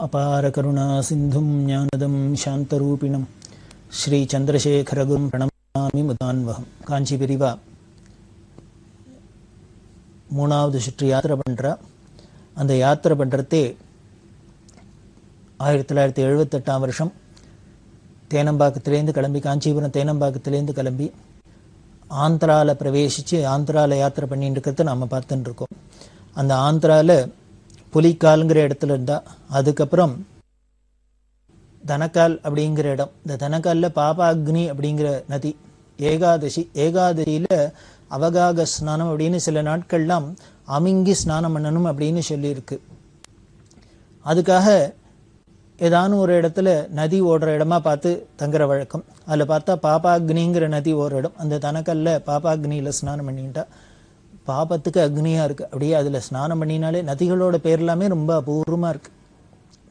அபார கருணா சிந்தும் ஞானதம் சாந்தரூபிணம் ஸ்ரீ சந்திரசேகரகுரும் பிரணமாமி முதான்வகம். காஞ்சி பிரிவா மூணாவது சுற்று யாத்திரை பண்ணுறா. அந்த யாத்திரை பண்ணுறதே 1978 வருஷம் தேனம்பாக்கத்திலேருந்து கிளம்பி, காஞ்சிபுரம் தேனம்பாக்கத்திலேருந்து கிளம்பி ஆந்திராவில் பிரவேசித்து ஆந்திராவில் யாத்திரை பண்ணிட்டு இருக்கிறத நாம் பார்த்துட்டு இருக்கோம். அந்த ஆந்திராவில் புலிக்கால்ங்கிற இடத்துல இருந்தால், அதுக்கப்புறம் தனக்கால் அப்படிங்கிற இடம், இந்த தனக்காலில் பாபாக்னி அப்படிங்கிற நதி, ஏகாதசியில் அவகாக ஸ்நானம் அப்படின்னு சில நாட்கள்லாம் அமிங்கி ஸ்நானம் பண்ணணும் அப்படின்னு சொல்லியிருக்கு. அதுக்காக ஏதானு ஒரு இடத்துல நதி ஓடுற இடமா பார்த்து தங்குற வழக்கம். அதில் பார்த்தா பாபாக்னிங்கிற நதி ஓடுற இடம். அந்த தனக்கல்ல பாபாக்னியில் ஸ்நானம் பண்ணிட்டா பாபத்துக்கு அக்னியாக இருக்குது. அப்படியே அதில் ஸ்நானம் பண்ணினாலே நதிகளோட பேர் எல்லாமே ரொம்ப அபூர்வமாக இருக்குது.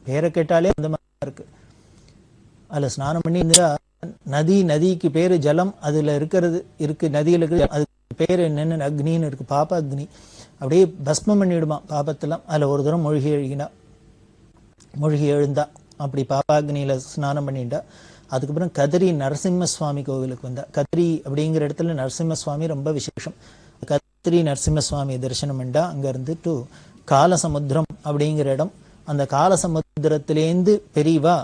பேரை கேட்டாலே அந்த மாதிரி இருக்குது. அதில் ஸ்நானம் பண்ணி நதிக்கு பேர் ஜலம், அதில் இருக்குது நதியில் இருக்குது, அதுக்கு பேர் என்னென்னு அக்னின்னு இருக்குது, பாப அக்னி. அப்படியே பஸ்மம் பண்ணிவிடுமா பாபத்தெல்லாம். அதில் ஒரு தூரம் மூழ்கி எழுந்தா அப்படி பாபாக்னியில் ஸ்நானம் பண்ணிட்டா. அதுக்கப்புறம் கதிரி நரசிம்ம சுவாமி கோவிலுக்கு வந்தா. கதிரி அப்படிங்கிற இடத்துல நரசிம்ம சுவாமி ரொம்ப விசேஷம். கதிரி நரசிம்ம சுவாமி தரிசனம் பண்ணா. அங்கேருந்து டு காலசமுத்திரம் அப்படிங்கிற இடம். அந்த காலசமுத்திரத்திலேருந்து பெரியவா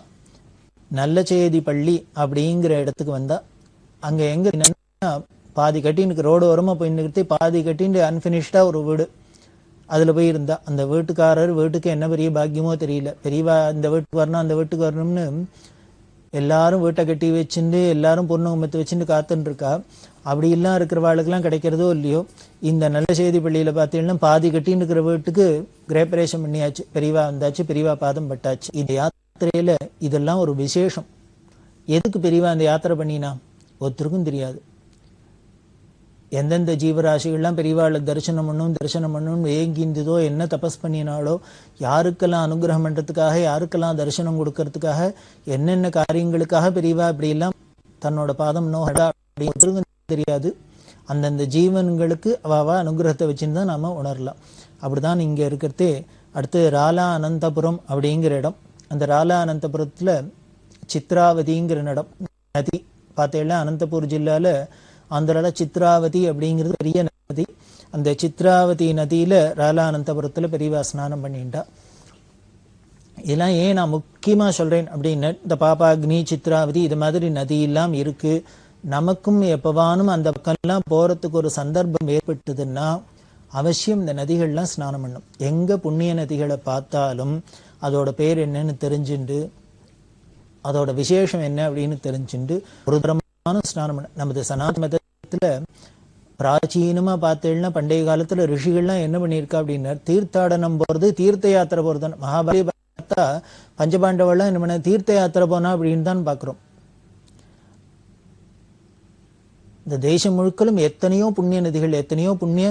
நல்லச்சேதி பள்ளி அப்படிங்கிற இடத்துக்கு வந்தா. அங்கே எங்கே என்னன்னா, பாதி கட்டின்னு ரோடு ஓரமாக போய் நிறுத்தி பாதி கட்டின்னு அன்ஃபினிஷ்டாக ஒரு வீடு, அதில் போய் இருந்தா. அந்த வீட்டுக்காரர் வீட்டுக்கு என்ன பெரிய பாக்கியமோ தெரியல. பெரியவா இந்த வீட்டுக்கு வரணும் அந்த வீட்டுக்கு வரணும்னு எல்லாரும் வீட்டை கட்டி வச்சுட்டு எல்லாரும் பொண்ணு கும்பத்து வச்சுட்டு காத்துன்னு இருக்கா. அப்படி எல்லாம் இருக்கிறவாளுக்கெல்லாம் கிடைக்கிறதோ இல்லையோ, இந்த நல்ல செய்தி பள்ளியில் பார்த்தீங்கன்னா பாதி கட்டின்னு இருக்கிற வீட்டுக்கு கிரேப்பரேஷன் பண்ணியாச்சு. பெரியவா வந்தாச்சு, பெரியவா பாதம் பட்டாச்சு. இந்த யாத்திரையில் இதெல்லாம் ஒரு விசேஷம். எதுக்கு பெரியவா அந்த யாத்திரை பண்ணினா ஒருத்தருக்கும் தெரியாது. எந்தெந்த ஜீவராசிகள்லாம் பெரியவாளை தரிசனம் பண்ணணும்னு ஏங்கிந்ததோ, என்ன தபஸ் பண்ணினாலோ, யாருக்கெல்லாம் அனுகிரகம் பண்ணுறதுக்காக, யாருக்கெல்லாம் தரிசனம் கொடுக்கறதுக்காக, என்னென்ன காரியங்களுக்காக பெரியவா இப்படியெல்லாம் தன்னோட பாதம் அப்படின்னு தெரியாது. அந்தந்த ஜீவன்களுக்கு அவ அனுகிரகத்தை வச்சுன்னு தான் நாம் உணரலாம். அப்படிதான் இங்கே இருக்கிறதே. அடுத்து ராலா அனந்தபுரம் அப்படிங்கிற இடம். அந்த ராலா அனந்தபுரத்தில் சித்ராவதிங்கிற நதி பார்த்தேன்னா, அனந்தபுர் ஜில்லாவில் ஆந்திராவில் சித்ராவதி அப்படிங்கிறது பெரிய நதி. அந்த சித்ராவதி நதியில் ராலா அனந்தபுரத்தில் பெரியவா ஸ்நானம் பண்ணிட்டா. இதெல்லாம் ஏன் நான் முக்கியமாக சொல்கிறேன் அப்படின்னு, இந்த பாபாக்னி சித்ராவதி இது மாதிரி நதியெல்லாம் இருக்குது. நமக்கும் எப்பவானும் அந்த பக்கம்லாம் போகிறதுக்கு ஒரு சந்தர்ப்பம் ஏற்பட்டுதுன்னா அவசியம் இந்த நதிகள்லாம் ஸ்நானம் பண்ணும். எங்கே புண்ணிய நதிகளை பார்த்தாலும் அதோட பேர் என்னன்னு தெரிஞ்சுண்டு, அதோட விசேஷம் என்ன அப்படின்னு தெரிஞ்சுண்டு ஒரு தரமான ஸ்நானம் பண்ண. நமது சனாதன மதத்தில் பிராச்சீனமாக பார்த்தேன்னா பண்டைய காலத்தில் ரிஷிகள்லாம் என்ன பண்ணியிருக்கா அப்படின்னா, தீர்த்தாடனம் போகிறது, தீர்த்த யாத்திரை போகிறது தான். மகாபாரதி பார்த்தா பஞ்சபாண்டவெல்லாம் என்ன பண்ண தீர்த்த யாத்திரை போனா அப்படின்னு தான் பார்க்குறோம். இந்த தேசம் முழுக்களும் எத்தனையோ புண்ணிய நதிகள், எத்தனையோ புண்ணிய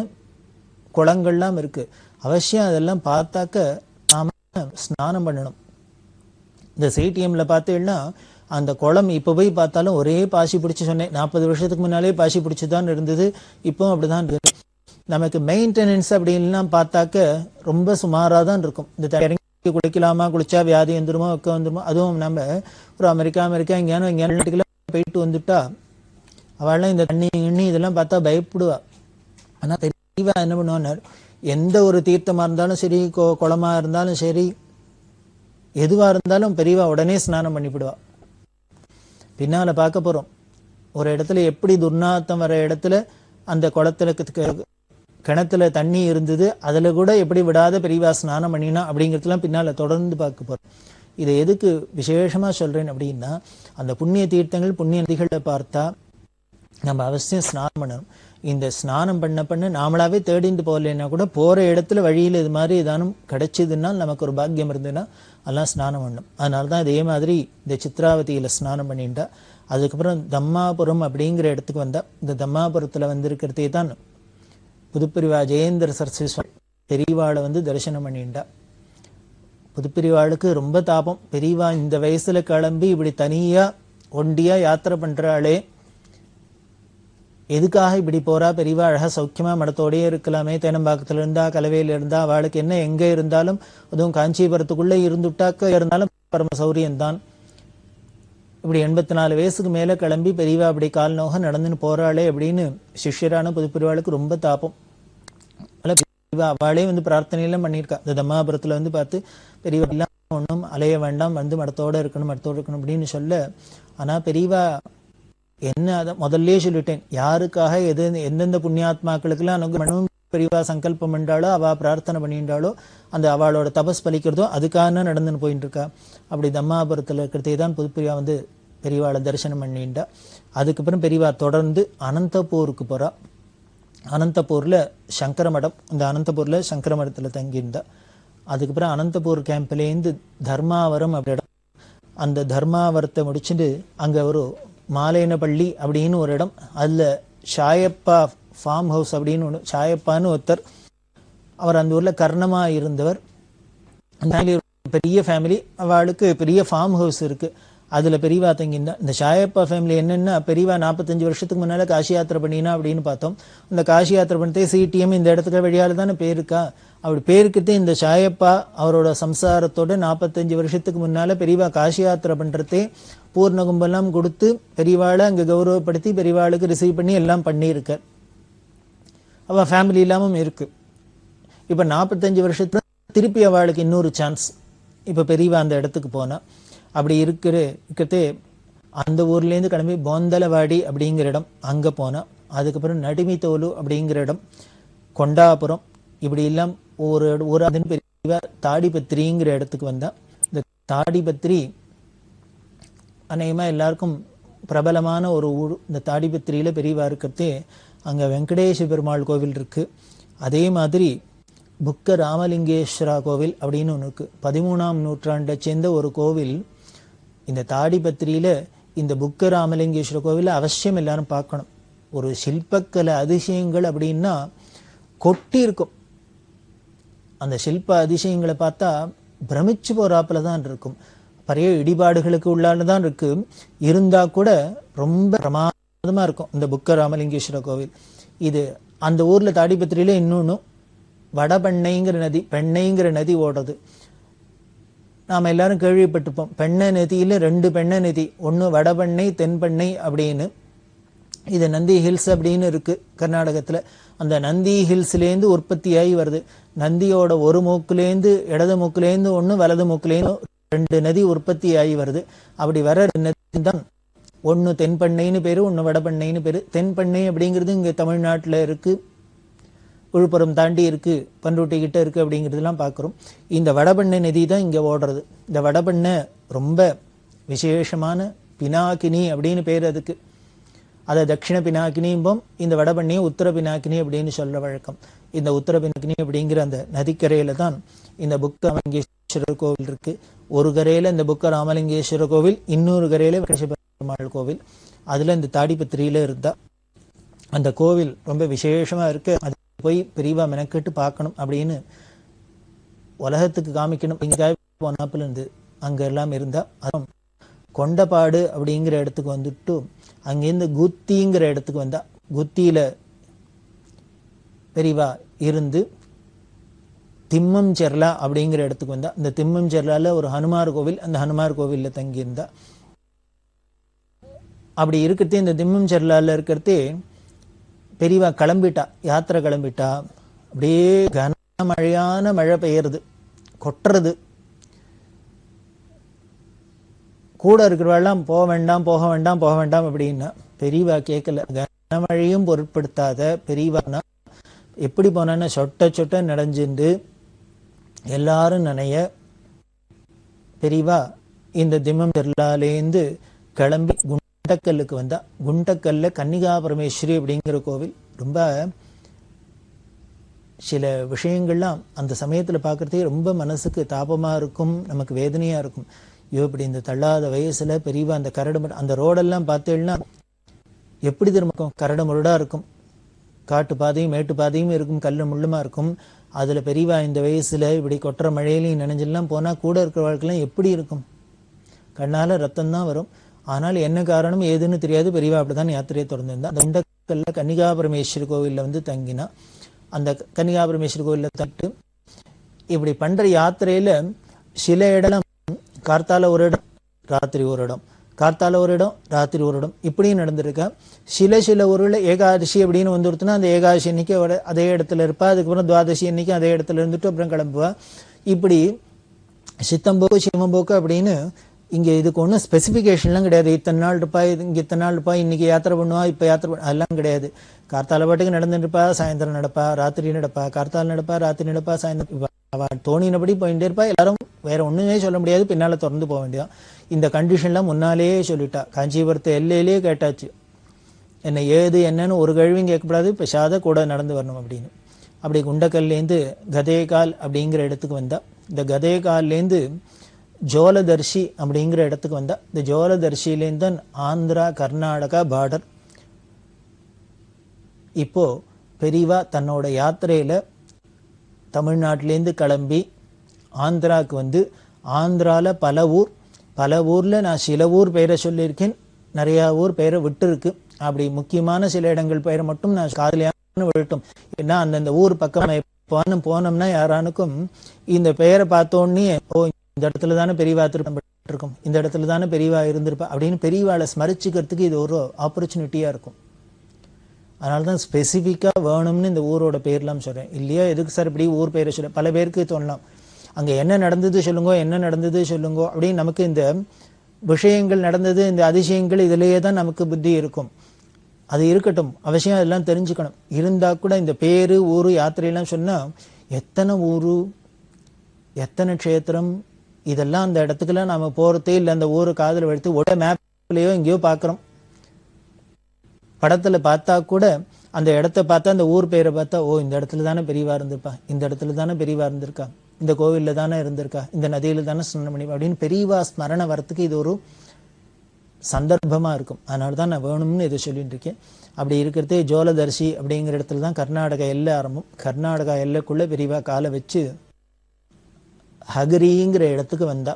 குளங்கள்லாம் இருக்கு. அவசியம் அதெல்லாம் பார்த்தாக்க நாம ஸ்நானம் பண்ணணும். இந்த சிடிஎம்ல பார்த்தீங்கன்னா அந்த குளம் இப்போ போய் பார்த்தாலும் ஒரே பாசி பிடிச்சி, சொன்னேன் 40 வருஷத்துக்கு முன்னாலே பாசி பிடிச்சி தான் இருந்தது, இப்போ அப்படிதான் இருக்கு. நமக்கு மெயின்டெனன்ஸ் அப்படின்லாம் பார்த்தாக்க ரொம்ப சுமாராக தான் இருக்கும். இந்த இறங்கி குளிக்கலாமா, குளிச்சா வியாதி வந்துருமோ, வந்துருமோ. அதுவும் நம்ம ஒரு அமெரிக்கா எங்கேயானு போயிட்டு வந்துட்டா அவள்லாம் இந்த தண்ணி இதெல்லாம் பார்த்தா பயப்படுவா. ஆனால் தெரியவா என்ன பண்ணுவார், எந்த ஒரு தீர்த்தமாக இருந்தாலும் சரி, குளமாக இருந்தாலும் சரி, எதுவாக இருந்தாலும் பெரியவா உடனே ஸ்நானம் பண்ணிவிடுவா. பின்னால் பார்க்க போகிறோம் ஒரு இடத்துல எப்படி துர்நாத்தம் வர இடத்துல அந்த கிணத்துல தண்ணி இருந்தது, அதில் கூட எப்படி விடாத பெரியவா ஸ்நானம் பண்ணினா அப்படிங்கிறதுலாம் பின்னால் தொடர்ந்து பார்க்க போகிறோம். இதை எதுக்கு விசேஷமாக சொல்கிறேன் அப்படின்னா, அந்த புண்ணிய தீர்த்தங்கள் புண்ணிய நதிகளை பார்த்தா நம்ம அவசியம் ஸ்நானம் பண்ணணும். இந்த ஸ்நானம் பண்ண நாமளாவே தேடிந்து போகலைன்னா கூட போகிற இடத்துல வழியில் இது மாதிரி ஏதானும் கிடைச்சிதுன்னா, நமக்கு ஒரு பாக்கியம் இருந்ததுன்னா அதெல்லாம் ஸ்நானம் பண்ணணும். அதனால தான் இதே மாதிரி இந்த சித்ராவதியில் ஸ்நானம் பண்ணிட்டா. அதுக்கப்புறம் தம்மாபுரம் அப்படிங்கிற இடத்துக்கு வந்தால், இந்த தம்மாபுரத்தில் வந்திருக்கிறதே தான் புதுப்பிரிவா ஜெயேந்திர சரஸ்வதி பெரியவாளை தரிசனம் பண்ணிட்டா. புதுப்பிரிவாளுக்கு ரொம்ப தாபம். பெரியவா இந்த வயசில் கிளம்பி இப்படி தனியாக ஒண்டியாக யாத்திரை பண்ணுறாளே, எதுக்காக இப்படி போறா, பெரியவா அழகா சௌக்கியமா மடத்தோடயே இருக்கலாமே, தேனம்பாக்கத்துல இருந்தா கலவையில இருந்தா அவளுக்கு என்ன, எங்க இருந்தாலும் அதுவும் காஞ்சிபுரத்துக்குள்ள இருந்துட்டாக்க இருந்தாலும் பரம சௌரியம்தான். இப்படி 84 வயசுக்கு மேல கிளம்பி பெரியவா அப்படி கால் நோக நடந்துன்னு போறாளே அப்படின்னு சிஷ்யரான புதுப்பிரிவாளுக்கு ரொம்ப தாபம். அவளே பிரார்த்தனையெல்லாம் பண்ணியிருக்கா. இந்த தம்மாபுரத்துல பார்த்து பெரியவா எல்லாம் ஒன்றும் அலைய வேண்டாம், மடத்தோட இருக்கணும் அப்படின்னு சொல்ல. ஆனா பெரியவா என்ன, அதை முதல்ல சொல்லிட்டேன், யாருக்காக எந்தெந்த புண்ணியாத்மாக்களுக்கெல்லாம் அனுகிரகம் பெரியவா சங்கல்பம் பண்ணாலோ, அவ பிரார்த்தனை பண்ணிட்டாலோ, அந்த அவளோட தபஸ் பலிக்கிறதோ அதுக்காக நடந்துன்னு போயிட்டு இருக்கா. அப்படி தம்மாபுரத்துல இருக்கிறதே தான் புதுப்பிரிவா பெரியவாளை தரிசனம் பண்ணிட்டா. அதுக்கப்புறம் பெரியவா தொடர்ந்து அனந்தபூருக்கு போறா. அனந்தபூர்ல சங்கர மடம், இந்த அனந்தபூர்ல சங்கர மடத்துல தங்கியிருந்தா. அதுக்கப்புறம் அனந்தபூர் கேம்ப்லேருந்து தர்மாவரம் அப்படி இடம், அந்த தர்மாவரத்தை முடிச்சுட்டு அங்க ஒரு மாலேனப்பள்ளி அப்படின்னு ஒரு இடம், அதுல சாயப்பா ஃபார்ம் ஹவுஸ் அப்படின்னு ஒன்று, சாயப்பான்னு ஒருத்தர், அவர் அந்த ஊர்ல கர்ணமா இருந்தவர். அந்த பெரிய ஃபேமிலி, அவளுக்கு பெரிய ஃபார்ம் ஹவுஸ் இருக்கு, அதுல பெரியவா தங்கியிருந்தா. இந்த சாயப்பா ஃபேமிலி என்னன்னா, பெரியவா 45 வருஷத்துக்கு முன்னால காசி யாத்திரை பண்ணினா அப்படின்னு பார்த்தோம். அந்த காசி யாத்திரை பண்ணிட்டே சிடிஎம் இந்த இடத்துக்கு வழியால தானே பேருக்கா. அப்படி பேருக்கிட்டு இந்த சாயப்பா அவரோட சம்சாரத்தோட 45 வருஷத்துக்கு முன்னால பெரியவா காசி யாத்திரை பண்றதே பூர்ண கும்பெல்லாம் கொடுத்து பெரியவாளை அங்க கௌரவப்படுத்தி பெரியவாளுக்கு ரிசீவ் பண்ணி எல்லாம் பண்ணியிருக்கார். அவ ஃபேமிலி இல்லாமல் இருக்கு. இப்ப 45 வருஷத்துல திருப்பி அவளுக்கு இன்னொரு சான்ஸ். இப்ப பெரியவா அந்த இடத்துக்கு போனா. அப்படி இருக்கிறதே அந்த ஊர்லேருந்து கிளம்பி போந்தலவாடி அப்படிங்கிற இடம், அங்க போனா. அதுக்கப்புறம் நடுமித்தோலு அப்படிங்கிற இடம், கொண்டாபுரம், இப்படி எல்லாம் ஒரு ஊராதின் பெரியவா தாடிபத்திரிங்கிற இடத்துக்கு வந்தா. இந்த தாடிபத்திரி அநேகமா எல்லாருக்கும் பிரபலமான ஒரு ஊர். இந்த தாடிபத்திரியில பெரியவா இருக்கிறதே அங்க வெங்கடேஷ பெருமாள் கோவில் இருக்கு. அதே மாதிரி புக்க ராமலிங்கேஸ்வரா கோவில் அப்படின்னு ஒன்று இருக்கு. 13ஆம் நூற்றாண்டை சேர்ந்த ஒரு கோவில். இந்த தாடிபத்திரியில இந்த புக்க ராமலிங்கேஸ்வர கோவில் அவசியம் எல்லாரும் பார்க்கணும். ஒரு சில்பக்கலை அதிசயங்கள் அப்படின்னா கொட்டி இருக்கும். அந்த சில்ப அதிசயங்களை பார்த்தா பிரமிச்சு போறாப்புல தான் இருக்கும். பழைய இடிபாடுகளுக்கு உள்ளானதான் இருக்கு, இருந்தா கூட ரொம்ப பிரமாதமா இருக்கும் இந்த புக்க ராமலிங்கேஸ்வர கோவில். இது அந்த ஊர்ல தாடிபத்திரியில இன்னொன்னு வடபெண்ணைங்கிற நதி, பெண்ணைங்கிற நதி ஓடுறது. நாம எல்லாரும் கேள்விப்பட்டிருப்போம். பெண்ணை நதியில 2 பெண்ணை நதி, ஒன்னு வடபெண்ணை தென்பெண்ணை அப்படின்னு. இது நந்தி ஹில்ஸ் அப்படின்னு இருக்கு கர்நாடகத்துல. அந்த நந்தி ஹில்ஸ்லேருந்து உற்பத்தியாகி வருது. நந்தியோட ஒரு மூக்குலேருந்து இடது மூக்குலேருந்து ஒன்று, வலது மூக்குலேருந்து 2 நதி உற்பத்தி ஆகி வருது. அப்படி வர நதி தான் ஒன்று தென்பெண்ணைன்னு பேரு, ஒன்று வடபெண்ணைன்னு பேரு. தென்பெண்ணை அப்படிங்கிறது இங்க தமிழ்நாட்டில் இருக்கு, விழுப்புரம் தாண்டி இருக்கு, பண்ருட்டி கிட்ட இருக்கு அப்படிங்கிறதுலாம் பார்க்குறோம். இந்த வடபெண்ணை நதி தான் இங்க ஓடுறது. இந்த வடபெண்ணை ரொம்ப விசேஷமான பினாக்கினி அப்படின்னு பேர் அதுக்கு. அதை தட்சிண பினாக்கினியும்போம், இந்த வடபெண்ணையை உத்தர பினாக்கினி அப்படின்னு சொல்ற வழக்கம். இந்த உத்தர பினாக்கினி அப்படிங்கிற அந்த நதிக்கரையில தான் இந்த புக்க ராமலிங்கேஸ்வரர் கோவில் இருக்கு. ஒரு கரையில இந்த புக்க ராமலிங்கேஸ்வரர் கோவில், இன்னொரு கரையில வெங்கடேஷ பெருமாள் கோவில். அதுல இந்த தாடிபத்திரியில இருந்தா அந்த கோவில் ரொம்ப விசேஷமா இருக்கு. அது போய் பெரியவா மெனக்கெட்டு பார்க்கணும் அப்படின்னு உலகத்துக்கு காமிக்கணும் அப்படிங்கிறதுக்காக போனாப்புல இருந்து அங்க எல்லாம் இருந்தா. அதுவும் கொண்டபாடு அப்படிங்கிற இடத்துக்கு வந்துட்டு அங்கேருந்து குத்திங்கிற இடத்துக்கு வந்தா. குத்தியில பெரியவா இருந்து திம்மம் செர்லா அப்படிங்கிற இடத்துக்கு வந்தா. இந்த திம்மம் செர்லால ஒரு ஹனுமார் கோவில், அந்த ஹனுமார் கோவில்ல தங்கி இருந்தா. அப்படி இருக்கிறதே இந்த திம்மம் செர்லால இருக்கிறதே பெரியவா கிளம்பிட்டா, யாத்திரை கிளம்பிட்டா. அப்படியே கனமழையான மழை பெய்யறது, கொட்டுறது. கூட இருக்கிறவாள்லாம் போக வேண்டாம் போக வேண்டாம் போக வேண்டாம் அப்படின்னா பெரியவா கேட்கல. கனமழையும் பொருட்படுத்தாத பெரியவானா எப்படி போனான்னு சொட்ட சொட்ட நடைஞ்சுண்டு எல்லாரும் நனைய பெரியவா இந்த திம்மம் செர்லாலேருந்து கிளம்பி குண்டக்கல்லுக்கு வந்தா. குண்டக்கல்ல கன்னிகா பரமேஸ்வரி அப்படிங்கிற கோவில். ரொம்ப சில விஷயங்கள்லாம் அந்த சமயத்துல பார்க்கறதே ரொம்ப மனசுக்கு தாபமா இருக்கும், நமக்கு வேதனையா இருக்கும். ஐயோ, இப்படி இந்த தள்ளாத வயசுல பெரியவா அந்த கரடு அந்த ரோடெல்லாம் பார்த்தேன்னா எப்படி திரும்ப கரடு முரடா இருக்கும். காட்டு பாதையும் மேட்டு பாதையும் இருக்கும், கல்லு முள்ளுமா இருக்கும். அதுல பெரியவா இந்த வயசுல இப்படி கொட்டுற மழையிலையும் நினைஞ்செல்லாம் போனா கூட இருக்கிற வாழ்க்கைலாம் எப்படி இருக்கும்? கண்ணால ரத்தம் தான் வரும். ஆனால் என்ன காரணம் ஏதுன்னு தெரியாது. பெரியவா அப்படிதான் யாத்திரையை தொடர்ந்திருந்தா. அந்த நாட்கள்ல கன்னிகா பரமேஸ்வரி கோவில்ல வந்து தங்கினா. அந்த கன்னிகா பரமேஸ்வரி கோவில்ல தங்கிட்டு இப்படி பண்ற யாத்திரையில சில இடம் கார்த்தால ஒரு இடம், ராத்திரி ஒரு இடம், கார்த்தால ஒரு இடம், ராத்திரி ஒரு இடம், இப்படியும் நடந்திருக்கா. சில ஊர்ல ஏகாதசி அப்படின்னு வந்துருச்சுன்னா அந்த ஏகாதசி அன்னைக்கு அதே இடத்துல இருப்பா. அதுக்கப்புறம் துவாதசி அன்னைக்கு அதே இடத்துல இருந்துட்டு அப்புறம் கிளம்புவா. இப்படி சித்தம்போக்கு சிவம்போக்கு அப்படின்னு இங்க இதுக்கு ஒன்றும் ஸ்பெசிஃபிகேஷன்லாம் கிடையாது. இத்தனை நாள் இருப்பா, இங்க இத்தனை நாள் இருப்பா, இன்னைக்கு யாத்திரை பண்ணுவா, இப்ப யாத்திரை அதெல்லாம் கிடையாது. கார்த்தால பாட்டுக்கு நடந்துட்டு இருப்பா, சாயந்தரம் நடப்பா, ராத்திரி நடப்பா, கார்த்தால நடப்பா, ராத்திரி நடப்பா, சாயந்தரம் அவ தோணினபடி போயிட்டே இருப்பா. எல்லாரும் வேற ஒண்ணுமே சொல்ல முடியாது, பின்னால திறந்து போக வேண்டியதான். இந்த கண்டிஷன்லாம் முன்னாலேயே சொல்லிட்டா. காஞ்சிபுரத்து எல்லையிலேயே கேட்டாச்சு, என்ன ஏது என்னன்னு ஒரு கேள்வியும் கேட்கக்கூடாது, பெசாத கூட நடந்து வரணும் அப்படின்னு. அப்படி குண்டக்கல்லேருந்து கதேகால் அப்படிங்கிற இடத்துக்கு வந்தா. இந்த கதேகால்லேருந்து ஜோலதர்ஷி அப்படிங்கிற இடத்துக்கு வந்தா. இந்த ஜோலதர்ஷிலேருந்து தான் ஆந்திரா கர்நாடகா பார்டர். இப்போ பெரியவா தன்னோட யாத்திரையில தமிழ்நாட்டிலேருந்து கிளம்பி ஆந்திராவுக்கு வந்து, ஆந்திரால பல ஊர்ல நான் சில ஊர் பெயரை சொல்லியிருக்கேன், நிறைய ஊர் பெயரை விட்டு இருக்கு. அப்படி முக்கியமான சில இடங்கள் பெயரை மட்டும் நான் காதலியான விடட்டும். ஏன்னா அந்தந்த ஊர் பக்கம் போனோம்னா யாரானுக்கும் இந்த பெயரை பார்த்தோன்னே, ஓ இந்த இடத்துல தானே பெரியவா திருப்பம், இந்த இடத்துல தானே பெரியவா இருந்திருப்பா அப்படின்னு பெரியவாளை ஸ்மரிச்சுக்கிறதுக்கு இது ஒரு ஆப்பர்ச்சுனிட்டியா இருக்கும். அதனாலதான் ஸ்பெசிஃபிக்கா வேணும்னு இந்த ஊரோட பேர்லாம் சொல்றேன். இல்லையா எதுக்கு சார் இப்படி ஊர் பெயரை சொல்ல, பல பேருக்கு தோணலாம் அங்க என்ன நடந்தது சொல்லுங்க, என்ன நடந்தது சொல்லுங்க அப்படின்னு. நமக்கு இந்த விஷயங்கள் நடந்தது, இந்த அதிசயங்கள் இதுலயே தான் நமக்கு புத்தி இருக்கும். அது இருக்கட்டும், அவசியம் அதெல்லாம் தெரிஞ்சுக்கணும். இருந்தா கூட இந்த பேரு ஊரு யாத்திரையெல்லாம் சொன்னா எத்தனை ஊரு எத்தனை க்ஷேத்திரம் இதெல்லாம் அந்த இடத்துக்குலாம் நாம போறதே இல்லை. அந்த ஊரு காதல் எடுத்து உடனே மேப்லயோ எங்கேயோ பாக்குறோம், படத்துல பார்த்தா கூட அந்த இடத்த பார்த்தா அந்த ஊர் பெயரை பார்த்தா, ஓ இந்த இடத்துல தானே பெரியவா இருந்திருப்பா, இந்த இடத்துல தானே பெரியவா இருந்திருக்கா, இந்த கோவில்ல தானே இருந்திருக்கா, இந்த நதியில தானே ஸ்நானம் பண்ணி அப்படின்னு பெரியவா ஸ்மரணை வரத்துக்கு இது ஒரு சந்தர்ப்பமா இருக்கும். அதனாலதான் நான் வேணும்னு இதை சொல்லிட்டு இருக்கேன். அப்படி இருக்கிறதே ஜோலதர்ஷி அப்படிங்கிற இடத்துல தான் கர்நாடகா எல்லை ஆரம்பம். கர்நாடகா எல்லைக்குள்ள பெரியவா காலை வச்சு ஹகரிங்கிற இடத்துக்கு வந்தா.